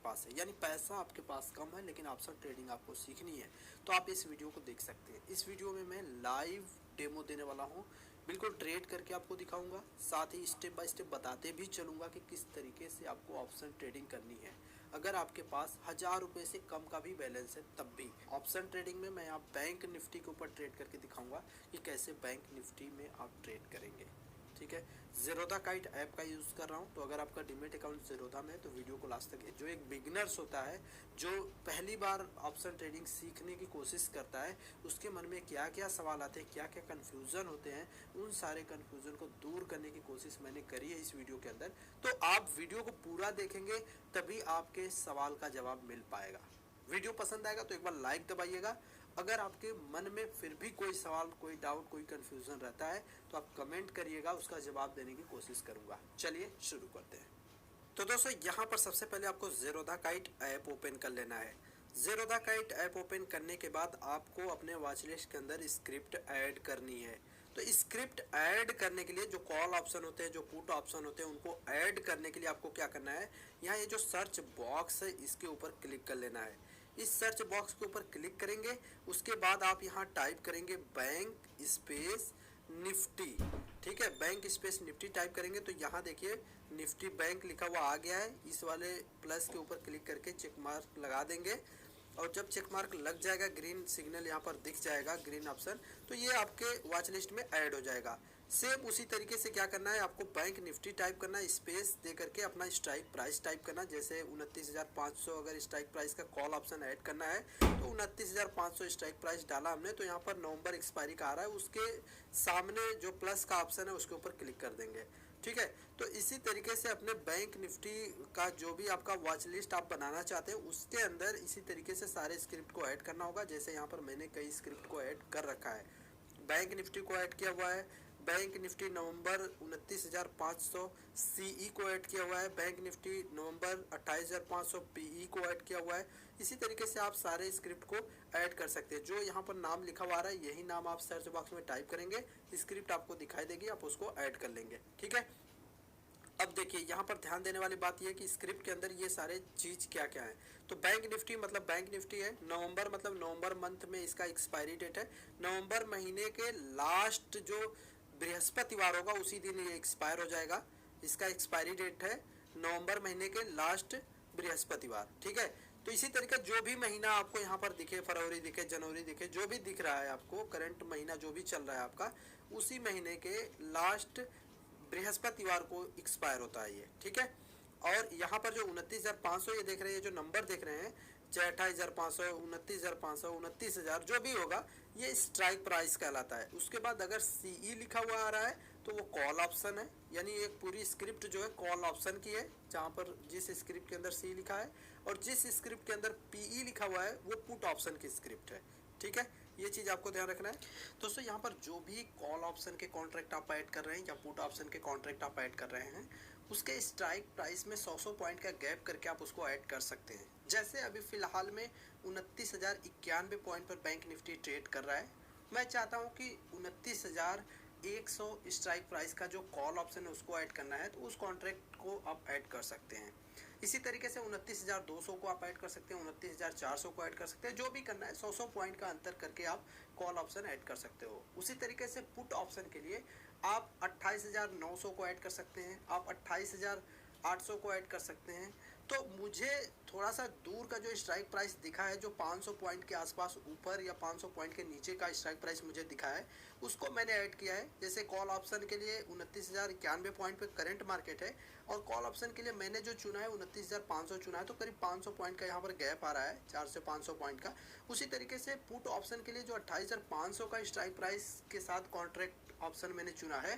पास है, यानी पैसा आपके पास कम है लेकिन ऑप्शन ट्रेडिंग आपको सीखनी है, तो आप इस वीडियो को देख सकते हैं। इस वीडियो में मैं लाइव डेमो देने वाला हूँ, बिल्कुल ट्रेड करके आपको दिखाऊंगा, साथ ही स्टेप बाय स्टेप बताते भी चलूँगा कि किस तरीके से आपको ऑप्शन ट्रेडिंग करनी है। अगर आपके पास 1000 रुपये से कम का भी बैलेंस है तब भी। ऑप्शन ट्रेडिंग में मैं आप बैंक निफ्टी के ऊपर ट्रेड करके दिखाऊंगा कि कैसे बैंक निफ्टी में आप ट्रेड करेंगे। ठीक है, ज़ेरोधा काइट ऐप का यूज़ कर रहा हूँ, तो अगर आपका डीमेट अकाउंट ज़ेरोधा में है तो वीडियो को लास्ट तक, जो एक बिगिनर्स होता है जो पहली बार ऑप्शन ट्रेडिंग सीखने की कोशिश करता है, उसके मन में क्या क्या सवाल आते हैं, क्या क्या कन्फ्यूज़न होते हैं, उन सारे कन्फ्यूज़न को दूर करने की कोशिश मैंने करी है इस वीडियो के अंदर। तो आप वीडियो को पूरा देखेंगे तभी आपके सवाल का जवाब मिल पाएगा। वीडियो पसंद आएगा तो एक बार लाइक दबाइएगा। अगर आपके मन में फिर भी कोई सवाल, कोई डाउट, कोई कन्फ्यूज़न रहता है तो आप कमेंट करिएगा, उसका जवाब देने की कोशिश करूँगा। चलिए शुरू करते हैं। तो दोस्तों यहाँ पर सबसे पहले आपको ज़ेरोधा काइट ऐप ओपन कर लेना है। ज़ेरोधा काइट ऐप ओपन करने के बाद आपको अपने वॉच लिस्ट के अंदर स्क्रिप्ट ऐड करनी है। तो स्क्रिप्ट ऐड करने के लिए जो कॉल ऑप्शन होते हैं, जो पुट ऑप्शन होते हैं, उनको ऐड करने के लिए आपको क्या करना है, यहाँ ये जो सर्च बॉक्स है इसके ऊपर क्लिक कर लेना है। इस सर्च बॉक्स के ऊपर क्लिक करेंगे, उसके बाद आप यहाँ टाइप करेंगे बैंक स्पेस निफ्टी। ठीक है, बैंक स्पेस निफ्टी टाइप करेंगे तो यहाँ देखिए निफ्टी बैंक लिखा हुआ आ गया है। इस वाले प्लस के ऊपर क्लिक करके चेक मार्क लगा देंगे, और जब चेक मार्क लग जाएगा, ग्रीन सिग्नल यहाँ पर दिख जाएगा, ग्रीन ऑप्शन, तो ये आपके वॉच लिस्ट में ऐड हो जाएगा। सेम उसी तरीके से क्या करना है, आपको बैंक निफ्टी टाइप करना है, स्पेस दे करके अपना स्ट्राइक प्राइस टाइप करना, जैसे 29,500 अगर स्ट्राइक प्राइस का कॉल ऑप्शन ऐड करना है तो 29,500 स्ट्राइक प्राइस डाला हमने, तो यहाँ पर नवंबर एक्सपायरी का आ रहा है, उसके सामने जो प्लस का ऑप्शन है उसके ऊपर क्लिक कर देंगे। ठीक है, तो इसी तरीके से अपने बैंक निफ्टी का जो भी आपका वॉच लिस्ट आप बनाना चाहते हैं उसके अंदर इसी तरीके से सारे स्क्रिप्ट को ऐड करना होगा। जैसे यहाँ पर मैंने कई स्क्रिप्ट को ऐड कर रखा है, बैंक निफ्टी को ऐड किया हुआ है, बैंक निफ्टी नवंबर 29,500 सीई को ऐड किया हुआ है, बैंक निफ्टी नवंबर 28,500 पीई को ऐड किया हुआ है। इसी तरीके से आप सारे स्क्रिप्ट को ऐड कर सकते हैं। जो यहाँ पर नाम लिखा हुआ आ रहा है यही नाम आप सर्च बॉक्स में टाइप करेंगे, स्क्रिप्ट आपको दिखाई देगी, आप उसको ऐड कर लेंगे। ठीक है, अब देखिए यहाँ पर ध्यान देने वाली बात यह है कि स्क्रिप्ट के अंदर ये सारे चीज़ क्या क्या है। तो बैंक निफ्टी मतलब बैंक निफ्टी है, नवंबर मतलब नवंबर मंथ में इसका एक्सपायरी डेट है, नवंबर महीने के लास्ट जो बृहस्पतिवार होगा उसी दिन ये एक्सपायर हो जाएगा। इसका एक्सपायरी डेट है नवंबर महीने के लास्ट बृहस्पतिवार। ठीक है, तो इसी तरीके जो भी महीना आपको यहाँ पर दिखे, फरवरी दिखे, जनवरी दिखे, जो भी दिख रहा है आपको, करंट महीना जो भी चल रहा है आपका, उसी महीने के लास्ट बृहस्पतिवार को एक्सपायर होता है ये। ठीक है, और यहाँ पर जो 29,500 ये देख रहे हैं, जो नंबर देख रहे हैं, चाहे 28,500, 29,500, 29,000 जो भी होगा, ये स्ट्राइक प्राइस कहलाता है। उसके बाद अगर सीई लिखा हुआ आ रहा है तो वो कॉल ऑप्शन है, यानी एक पूरी स्क्रिप्ट जो है कॉल ऑप्शन की है, जहाँ पर जिस स्क्रिप्ट के अंदर सी लिखा है और जिस स्क्रिप्ट के अंदर पीई लिखा हुआ है वो पुट ऑप्शन की स्क्रिप्ट है। ठीक है, ये चीज़ आपको ध्यान रखना है। दोस्तों यहाँ पर जो भी कॉल ऑप्शन के कॉन्ट्रैक्ट आप ऐड कर रहे हैं या पुट ऑप्शन के कॉन्ट्रैक्ट आप ऐड कर रहे हैं, उसके स्ट्राइक प्राइस में 100 पॉइंट का गैप करके आप उसको ऐड कर सकते हैं। जैसे अभी फ़िलहाल में 29,091 पॉइंट पर बैंक निफ्टी ट्रेड कर रहा है, मैं चाहता हूँ कि 29,100 स्ट्राइक प्राइस का जो कॉल ऑप्शन है उसको ऐड करना है, तो उस कॉन्ट्रैक्ट को आप ऐड कर सकते हैं। इसी तरीके से 29,200 को आप ऐड कर सकते हैं, 29,400 को ऐड कर सकते हैं, जो भी करना है 100 पॉइंट का अंतर करके आप कॉल ऑप्शन ऐड कर सकते हो। उसी तरीके से पुट ऑप्शन के लिए आप 28,900 को ऐड कर सकते हैं, आप 28,800 को ऐड कर सकते हैं। तो मुझे थोड़ा सा दूर का जो स्ट्राइक प्राइस दिखा है, जो 500 पॉइंट के आसपास ऊपर या 500 पॉइंट के नीचे का स्ट्राइक प्राइस मुझे दिखा है, उसको मैंने ऐड किया है। जैसे कॉल ऑप्शन के लिए 29,091 पॉइंट पे करंट मार्केट है, और कॉल ऑप्शन के लिए मैंने जो चुना है 29,500 चुना है, तो करीब 500 पॉइंट का यहाँ पर गैप आ रहा है, 400 से 500 पॉइंट का। उसी तरीके से पुट ऑप्शन के लिए जो 28,500 का स्ट्राइक प्राइस के साथ कॉन्ट्रैक्ट ऑप्शन मैंने चुना है,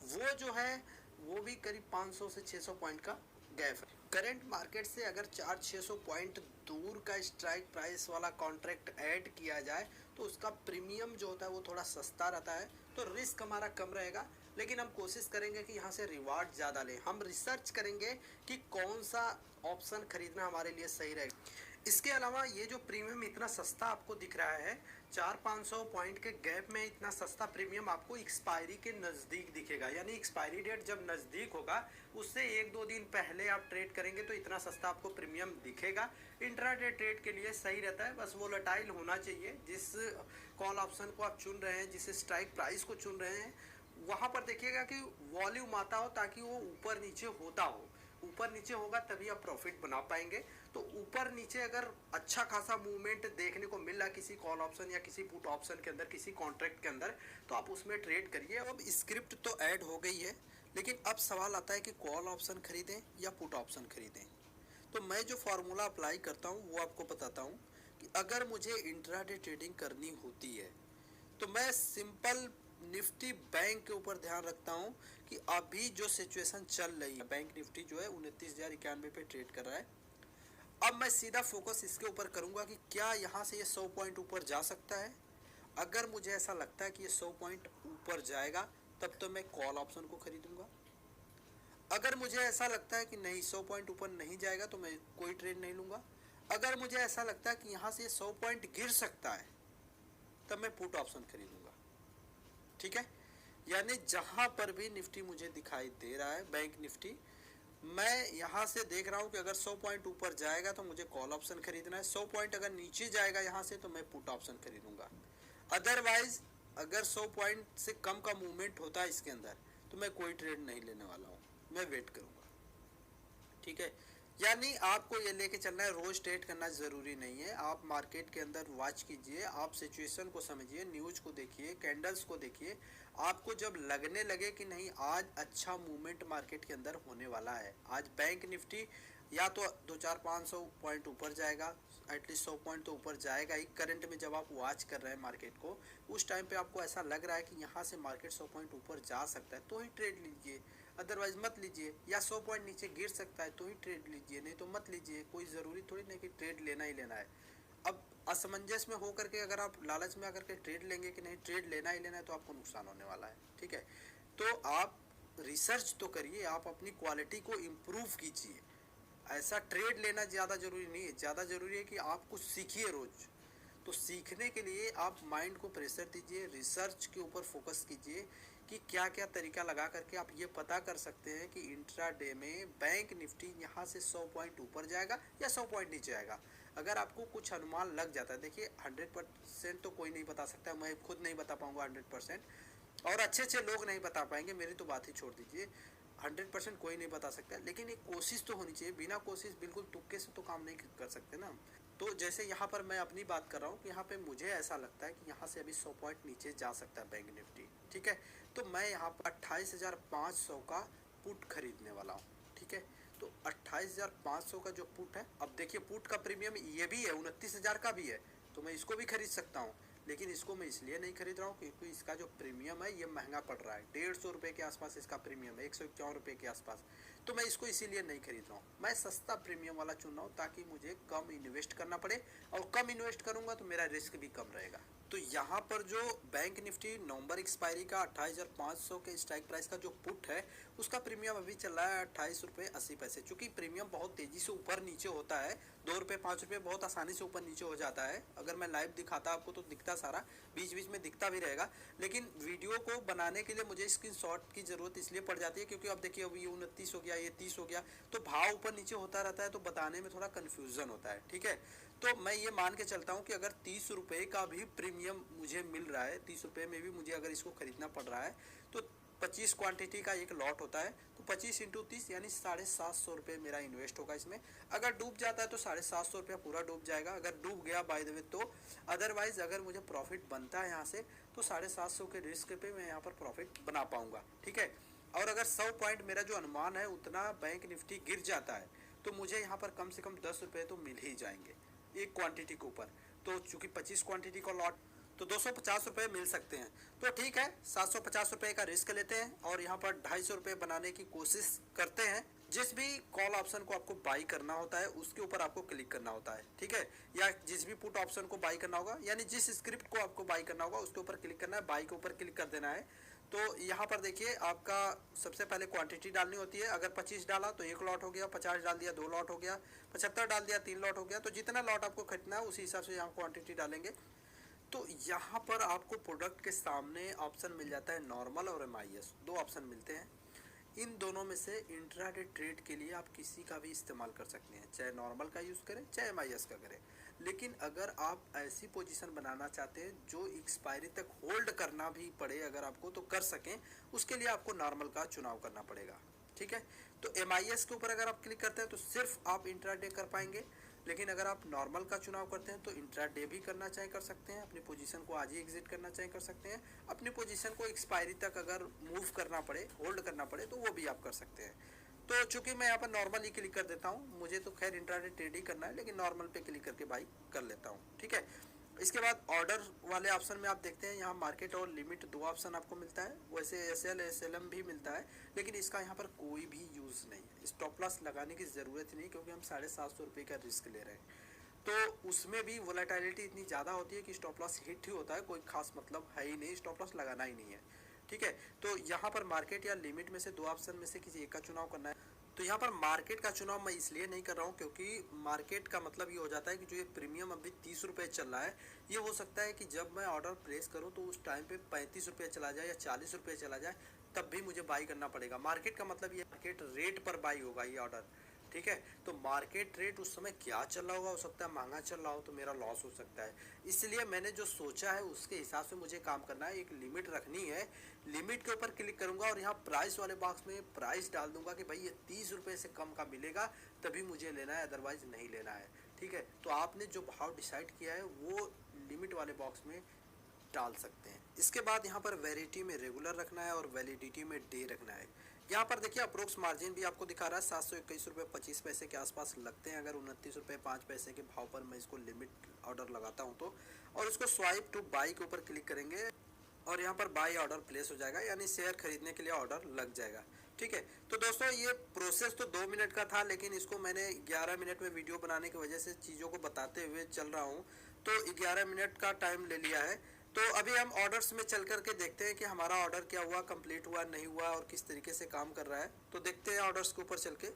वो जो है वो भी करीब 500 से 600 पॉइंट का गैप है। करंट मार्केट से अगर 400-600 पॉइंट दूर का स्ट्राइक प्राइस वाला कॉन्ट्रैक्ट ऐड किया जाए तो उसका प्रीमियम जो होता है वो थोड़ा सस्ता रहता है, तो रिस्क हमारा कम रहेगा। लेकिन हम कोशिश करेंगे कि यहाँ से रिवार्ड ज़्यादा लें। हम रिसर्च करेंगे कि कौन सा ऑप्शन खरीदना हमारे लिए सही रहेगा। इसके अलावा ये जो प्रीमियम इतना सस्ता आपको दिख रहा है, 400-500 पॉइंट के गैप में इतना सस्ता प्रीमियम आपको एक्सपायरी के नज़दीक दिखेगा। यानी एक्सपायरी डेट जब नज़दीक होगा उससे 1-2 दिन पहले आप ट्रेड करेंगे तो इतना सस्ता आपको प्रीमियम दिखेगा। इंट्राडे ट्रेड के लिए सही रहता है, बस वोलेटाइल होना चाहिए। जिस कॉल ऑप्शन को आप चुन रहे हैं, जिस स्ट्राइक प्राइस को चुन रहे हैं, वहाँ पर देखिएगा कि वॉल्यूम आता हो, ताकि वो ऊपर नीचे होता हो। ऊपर नीचे होगा तभी आप प्रॉफिट बना पाएंगे। तो ऊपर नीचे अगर अच्छा खासा मूवमेंट देखने को मिल रहा किसी कॉल ऑप्शन या किसी पुट ऑप्शन के अंदर, किसी कॉन्ट्रैक्ट के अंदर, तो आप उसमें ट्रेड करिए। अब स्क्रिप्ट तो ऐड हो गई है, लेकिन अब सवाल आता है कि कॉल ऑप्शन खरीदें या पुट ऑप्शन खरीदें। तो मैं जो फार्मूला अप्लाई करता हूँ वो आपको बताता हूँ कि अगर मुझे इंट्राडे ट्रेडिंग करनी होती है तो मैं सिंपल निफ्टी बैंक के ऊपर ध्यान रखता हूँ कि अभी जो सिचुएशन चल रही है, बैंक निफ्टी जो है 29,091 पे ट्रेड कर रहा है। अब मैं सीधा फोकस इसके ऊपर करूंगा कि क्या यहाँ से ये 100 पॉइंट ऊपर जा सकता है। अगर मुझे ऐसा लगता है कि ये 100 पॉइंट ऊपर जाएगा तब तो मैं कॉल ऑप्शन को खरीदूंगा। अगर मुझे ऐसा लगता है कि नहीं 100 पॉइंट ऊपर नहीं जाएगा तो मैं कोई ट्रेड नहीं लूंगा। अगर मुझे ऐसा लगता है कि यहाँ से 100 पॉइंट गिर सकता है तब मैं पुट ऑप्शन खरीदूंगा। ठीक है, यानी जहां पर भी निफ्टी मुझे दिखाई दे रहा है, बैंक निफ्टी, मैं यहां से देख रहा हूं कि अगर 100 पॉइंट ऊपर जाएगा तो मुझे कॉल ऑप्शन खरीदना है, 100 पॉइंट अगर नीचे जाएगा यहां से तो मैं पुट ऑप्शन खरीदूंगा। अदरवाइज अगर 100 पॉइंट से कम का मूवमेंट होता है इसके अंदर तो मैं कोई ट्रेड नहीं लेने वाला हूं, मैं वेट करूंगा। ठीक है, यानी आपको ये लेके चलना है, रोज ट्रेड करना जरूरी नहीं है। आप मार्केट के अंदर वॉच कीजिए, आप सिचुएशन को समझिए, न्यूज को देखिए, कैंडल्स को देखिए। आपको जब लगने लगे कि नहीं आज अच्छा मूवमेंट मार्केट के अंदर होने वाला है, आज बैंक निफ्टी या तो 2-4-500 पॉइंट ऊपर जाएगा, एटलीस्ट 100 पॉइंट तो ऊपर जाएगा ही। करंट में जब आप वॉच कर रहे हैं मार्केट को, उस टाइम पे आपको ऐसा लग रहा है कि यहाँ से मार्केट 100 पॉइंट ऊपर जा सकता है तो ही ट्रेड लीजिए, अदरवाइज मत लीजिए। या 100 पॉइंट नीचे गिर सकता है तो ही ट्रेड लीजिए, नहीं तो मत लीजिए। कोई ज़रूरी थोड़ी नहीं कि ट्रेड लेना ही लेना है। अब असमंजस में होकर के अगर आप लालच में आकर के ट्रेड लेंगे कि नहीं ट्रेड लेना ही लेना है तो आपको नुकसान होने वाला है। ठीक है, तो आप रिसर्च तो करिए, आप अपनी क्वालिटी को इम्प्रूव कीजिए। ऐसा ट्रेड लेना ज़्यादा ज़रूरी नहीं है, ज़्यादा ज़रूरी है कि आप कुछ सीखिए रोज़। तो सीखने के लिए आप माइंड को प्रेशर दीजिए, रिसर्च के ऊपर फोकस कीजिए कि क्या क्या तरीका लगा करके आप ये पता कर सकते हैं कि इंट्राडे में बैंक निफ्टी यहाँ से 100 पॉइंट ऊपर जाएगा या 100 पॉइंट नीचे आएगा। अगर आपको कुछ अनुमान लग जाता है, देखिए 100% तो कोई नहीं बता सकता, मैं खुद नहीं बता पाऊंगा 100%, और अच्छे लोग नहीं बता पाएंगे, मेरी तो बात ही छोड़ दीजिए। 100% कोई नहीं बता सकता, लेकिन एक कोशिश तो होनी चाहिए। बिना कोशिश बिल्कुल तुक्के से तो काम नहीं कर सकते ना। तो जैसे यहाँ पर मैं अपनी बात कर रहा हूँ कि यहाँ पे मुझे ऐसा लगता है कि यहाँ से अभी 100 पॉइंट नीचे जा सकता है बैंक निफ्टी। ठीक है, तो मैं यहाँ पर 28,500 का पुट खरीदने वाला हूँ। ठीक है, तो 28,500 का जो पुट है, अब देखिए पुट का प्रीमियम ये भी है, 29,000 का भी है, तो मैं इसको भी खरीद सकता हूँ। लेकिन इसको मैं इसलिए नहीं खरीद रहा हूँ क्योंकि इसका जो प्रीमियम है ये महंगा पड़ रहा है, 150 रुपये के आसपास इसका प्रीमियम है, 151 रुपये के आसपास। तो मैं इसको इसीलिए नहीं खरीद रहा हूँ, मैं सस्ता प्रीमियम वाला चुन रहा हूँ ताकि मुझे कम इन्वेस्ट करना पड़े, और कम इन्वेस्ट करूँगा तो मेरा रिस्क भी कम रहेगा। तो यहाँ पर जो बैंक निफ्टी नवंबर एक्सपायरी का 28,500 के स्ट्राइक प्राइस का जो पुट है उसका प्रीमियम अभी चल रहा है 28 रुपये 80 पैसे। चूँकि प्रीमियम बहुत तेज़ी से ऊपर नीचे होता है, 2 रुपये 5 रुपये बहुत आसानी से ऊपर नीचे हो जाता है। अगर मैं लाइव दिखाता आपको तो दिखता सारा, बीच बीच में दिखता भी रहेगा, लेकिन वीडियो को बनाने के लिए मुझे स्क्रीनशॉट की ज़रूरत इसलिए पड़ जाती है क्योंकि अब देखिए अब ये 29 हो गया, ये 30 हो गया, तो भाव ऊपर नीचे होता रहता है तो बताने में थोड़ा कन्फ्यूज़न होता है। ठीक है, तो मैं ये मान के चलता हूँ कि अगर 30 रुपये का भी प्रीमियम मुझे मिल रहा है, 30 रुपये में भी मुझे अगर इसको खरीदना पड़ रहा है तो 25 क्वांटिटी का एक लॉट होता है, तो 25 × 30 यानी 750 रुपये मेरा इन्वेस्ट होगा इसमें। अगर डूब जाता है तो 750 रुपया पूरा डूब जाएगा, अगर डूब गया बाय द वे तो। अदरवाइज अगर मुझे प्रॉफिट बनता है यहाँ से तो 750 के रिस्क पे मैं यहाँ पर प्रॉफिट बना पाऊँगा। ठीक है, और अगर 100 पॉइंट मेरा जो अनुमान है उतना बैंक निफ्टी गिर जाता है तो मुझे यहाँ पर कम से कम 10 रुपये तो मिल ही जाएंगे एक क्वांटिटी के ऊपर। तो चूंकि 25 क्वांटिटी का लॉट तो 250 रुपये मिल सकते हैं। तो ठीक है, 750 रुपये का रिस्क लेते हैं और यहाँ पर 250 रुपये बनाने की कोशिश करते हैं। जिस भी कॉल ऑप्शन को आपको बाई करना होता है उसके ऊपर आपको क्लिक करना होता है। ठीक है, या जिस भी पुट ऑप्शन को बाई करना होगा, यानी जिस स्क्रिप्ट को आपको बाई करना होगा उसके ऊपर क्लिक करना है, बाई के ऊपर क्लिक कर देना है। तो यहाँ पर देखिए आपका सबसे पहले क्वांटिटी डालनी होती है। अगर 25 डाला तो 1 लॉट हो गया, 50 डाल दिया 2 लॉट हो गया, 75 डाल दिया 3 लॉट हो गया। तो जितना लॉट आपको खरीदना है उसी हिसाब से यहाँ क्वांटिटी डालेंगे। तो यहाँ पर आपको प्रोडक्ट के सामने ऑप्शन मिल जाता है नॉर्मल और MIS, दो ऑप्शन मिलते हैं। इन दोनों में से इंट्राडे ट्रेड के लिए आप किसी का भी इस्तेमाल कर सकते हैं, चाहे नॉर्मल का यूज़ करें चाहे MIS का करें। लेकिन अगर आप ऐसी पोजीशन बनाना चाहते हैं जो एक्सपायरी तक होल्ड करना भी पड़े अगर आपको तो कर सकें, उसके लिए आपको नॉर्मल का चुनाव करना पड़ेगा। ठीक है, तो MIS के ऊपर अगर आप क्लिक करते हैं तो सिर्फ आप इंट्राडे कर पाएंगे। लेकिन अगर आप नॉर्मल का चुनाव करते हैं तो इंट्राडे भी करना चाहे कर सकते हैं, अपनी पोजीशन को आज ही एग्जिट करना चाहे कर सकते हैं, अपनी पोजीशन को एक्सपायरी तक अगर मूव करना पड़े, होल्ड करना पड़े तो वो भी आप कर सकते हैं। तो चूंकि मैं यहाँ पर नॉर्मल ही क्लिक कर देता हूँ, मुझे तो खैर इंट्राडे ट्रेड ही करना है, लेकिन नॉर्मल पे क्लिक करके बाई कर लेता हूँ। ठीक है, इसके बाद ऑर्डर वाले ऑप्शन में आप देखते हैं यहाँ मार्केट और लिमिट दो ऑप्शन आपको मिलता है। वैसे SL SLM भी मिलता है, लेकिन इसका यहाँ पर कोई भी यूज़ नहीं है। स्टॉप लॉस लगाने की ज़रूरत नहीं, क्योंकि हम 750 रुपये का रिस्क ले रहे हैं। तो उसमें भी वोलेटिलिटी इतनी ज़्यादा होती है कि स्टॉप लॉस हिट ही होता है, कोई खास मतलब है ही नहीं, स्टॉप लॉस लगाना ही नहीं है। ठीक है, तो यहाँ पर मार्केट या लिमिट में से दो ऑप्शन में से किसी एक का चुनाव करना है। तो यहाँ पर मार्केट का चुनाव मैं इसलिए नहीं कर रहा हूँ क्योंकि मार्केट का मतलब ये हो जाता है कि जो ये प्रीमियम अभी 30 रुपये चल रहा है, ये हो सकता है कि जब मैं ऑर्डर प्लेस करूँ तो उस टाइम पे 35 रुपये चला जाए या 40 रुपये चला जाए, तब भी मुझे बाई करना पड़ेगा। मार्केट का मतलब ये मार्केट रेट पर बाई होगा ये ऑर्डर। ठीक है, तो मार्केट रेट उस समय क्या चल रहा होगा, हो सकता है महंगा चल रहा हो तो मेरा लॉस हो सकता है। इसलिए मैंने जो सोचा है उसके हिसाब से मुझे काम करना है। एक लिमिट रखनी है, लिमिट के ऊपर क्लिक करूंगा और यहाँ प्राइस वाले बॉक्स में प्राइस डाल दूंगा कि भाई ये 30 रुपये से कम का मिलेगा तभी मुझे लेना है, अदरवाइज नहीं लेना है। ठीक है, तो आपने जो भाव डिसाइड किया है वो लिमिट वाले बॉक्स में डाल सकते हैं। इसके बाद यहाँ पर वेरिटी में रेगुलर रखना है और वैलिडिटी में डे रखना है। यहाँ पर देखिए अप्रोक्स मार्जिन भी आपको दिखा रहा है 721 रुपये 25 पैसे के आसपास लगते हैं अगर 29 रुपये 5 पैसे के भाव पर मैं इसको लिमिट ऑर्डर लगाता हूँ तो। और इसको स्वाइप टू बाई के ऊपर क्लिक करेंगे और यहाँ पर बाई ऑर्डर प्लेस हो जाएगा, यानी शेयर खरीदने के लिए ऑर्डर लग जाएगा। ठीक है, तो दोस्तों ये प्रोसेस तो 2 मिनट का था, लेकिन इसको मैंने 11 मिनट में वीडियो बनाने की वजह से चीज़ों को बताते हुए चल रहा हूँ, तो 11 मिनट का टाइम ले लिया है। तो अभी हम ऑर्डर्स में चल करके देखते हैं कि हमारा ऑर्डर क्या हुआ, कंप्लीट हुआ नहीं हुआ और किस तरीके से काम कर रहा है। तो देखते हैं ऑर्डर्स के ऊपर चल के।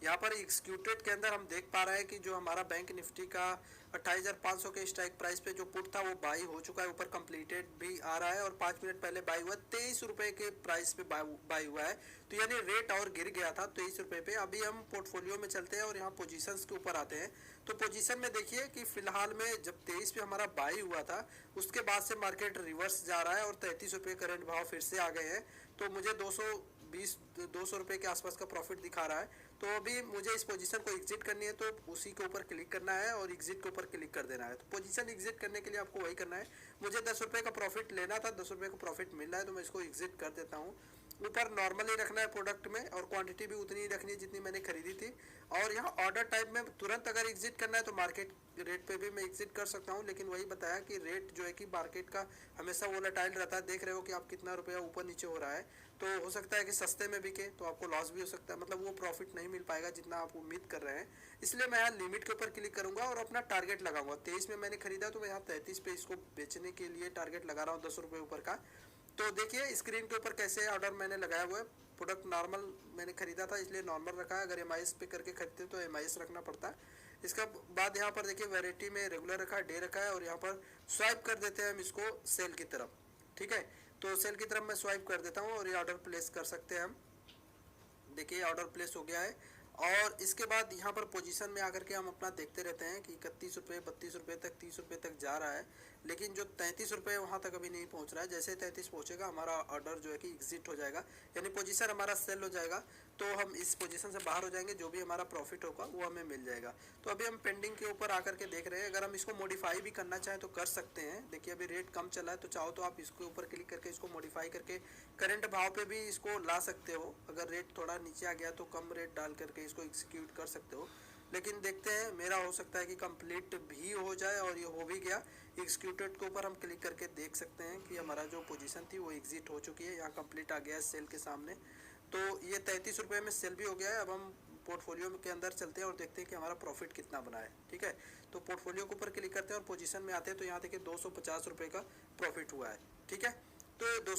यहाँ पर एग्जीक्यूटेड के अंदर हम देख पा रहे हैं कि जो हमारा बैंक निफ्टी का 28,500 के स्ट्राइक प्राइस पे जो पुट था वो बाई हो चुका है, ऊपर कंप्लीटेड भी आ रहा है और 5 मिनट पहले बाई हुआ 23 रुपये के प्राइस पे बाई हुआ है। तो यानी रेट और गिर गया था 23 रुपये पे। अभी हम पोर्टफोलियो में चलते हैं और यहाँ पोजीशंस के ऊपर आते हैं। तो पोजीशन में देखिए कि फिलहाल में जब 23 पे हमारा बाई हुआ था उसके बाद से मार्केट रिवर्स जा रहा है और 33 रुपये करंट भाव फिर से आ गए हैं। तो मुझे 200 रुपये के आसपास का प्रॉफिट दिखा रहा है। तो अभी मुझे इस पोजीशन को एग्जिट करनी है, तो उसी के ऊपर क्लिक करना है और एग्जिट के ऊपर क्लिक कर देना है। तो पोजीशन एग्जिट करने के लिए आपको वही करना है। मुझे 10 रुपये का प्रॉफिट लेना था, 10 रुपये का प्रॉफिट मिल रहा है तो मैं इसको एग्जिट कर देता हूँ। ऊपर नॉर्मल ही रखना है प्रोडक्ट में और क्वांटिटी भी उतनी ही रखनी है जितनी मैंने खरीदी थी। और यहाँ ऑर्डर टाइप में तुरंत अगर एग्जिट करना है तो मार्केट रेट पे भी मैं एग्जिट कर सकता हूँ, लेकिन वही बताया कि रेट जो है कि मार्केट का हमेशा वोलेटाइल रहता है। देख रहे हो कि आप कितना रुपया ऊपर नीचे हो रहा है, तो हो सकता है कि सस्ते में बिके तो आपको लॉस भी हो सकता है, मतलब वो प्रॉफिट नहीं मिल पाएगा जितना आप उम्मीद कर रहे हैं। इसलिए मैं यहाँ लिमिट के ऊपर क्लिक करूंगा और अपना टारगेट लगाऊंगा। 23 में मैंने खरीदा तो मैं यहाँ 33 पे इसको बेचने के लिए टारगेट लगा रहा हूँ 10 रुपये ऊपर का। तो देखिए स्क्रीन के ऊपर कैसे ऑर्डर मैंने लगाया हुआ है। प्रोडक्ट नॉर्मल मैंने खरीदा था इसलिए नॉर्मल रखा है, अगर MIS पे करके खरीदते तो MIS रखना पड़ता है। इसका बाद यहाँ पर देखिए वैरायटी में रेगुलर रखा है, डे रखा है और यहाँ पर स्वाइप कर देते हैं हम इसको सेल की तरफ। ठीक है, तो सेल की तरफ मैं स्वाइप कर देता हूँ और ये ऑर्डर प्लेस कर सकते हैं हम। देखिए ऑर्डर प्लेस हो गया है। और इसके बाद यहाँ पर पोजीशन में आकर के हम अपना देखते रहते हैं कि 31 रुपये 32 रुपये तक 30 रुपये तक जा रहा है, लेकिन जो 33 रुपये वहाँ तक अभी नहीं पहुँच रहा है। जैसे 33 पहुँचेगा हमारा ऑर्डर जो है कि एग्जिट हो जाएगा, यानी पोजीशन हमारा सेल हो जाएगा। तो हम इस पोजीशन से बाहर हो जाएंगे, जो भी हमारा प्रॉफिट होगा वो हमें मिल जाएगा। तो अभी हम पेंडिंग के ऊपर आकर के देख रहे हैं। अगर हम इसको मॉडिफाई भी करना चाहें तो कर सकते हैं। देखिए अभी रेट कम चला है तो चाहो तो आप इसके ऊपर क्लिक करके इसको मॉडिफाई करके करंट भाव पे भी इसको ला सकते हो। अगर रेट थोड़ा नीचे आ गया तो कम रेट डाल करके इसको एग्जीक्यूट कर सकते हो। लेकिन देखते हैं, मेरा हो सकता है कि कंप्लीट भी हो जाए और ये हो भी गया। एग्जीक्यूटेड के ऊपर हम क्लिक करके देख सकते हैं कि हमारा जो पोजीशन थी वो एग्जिट हो चुकी है। यहाँ कंप्लीट आ गया है सेल के सामने। तो ये 33 रुपये में सेल भी हो गया है। अब हम पोर्टफोलियो के अंदर चलते हैं और देखते हैं कि हमारा प्रॉफिट कितना बना है। ठीक है, तो पोर्टफोलियो के ऊपर क्लिक करते हैं और पोजीशन में आते हैं तो यहाँ देखिए 250 रुपये का प्रॉफिट हुआ है। ठीक है, तो 200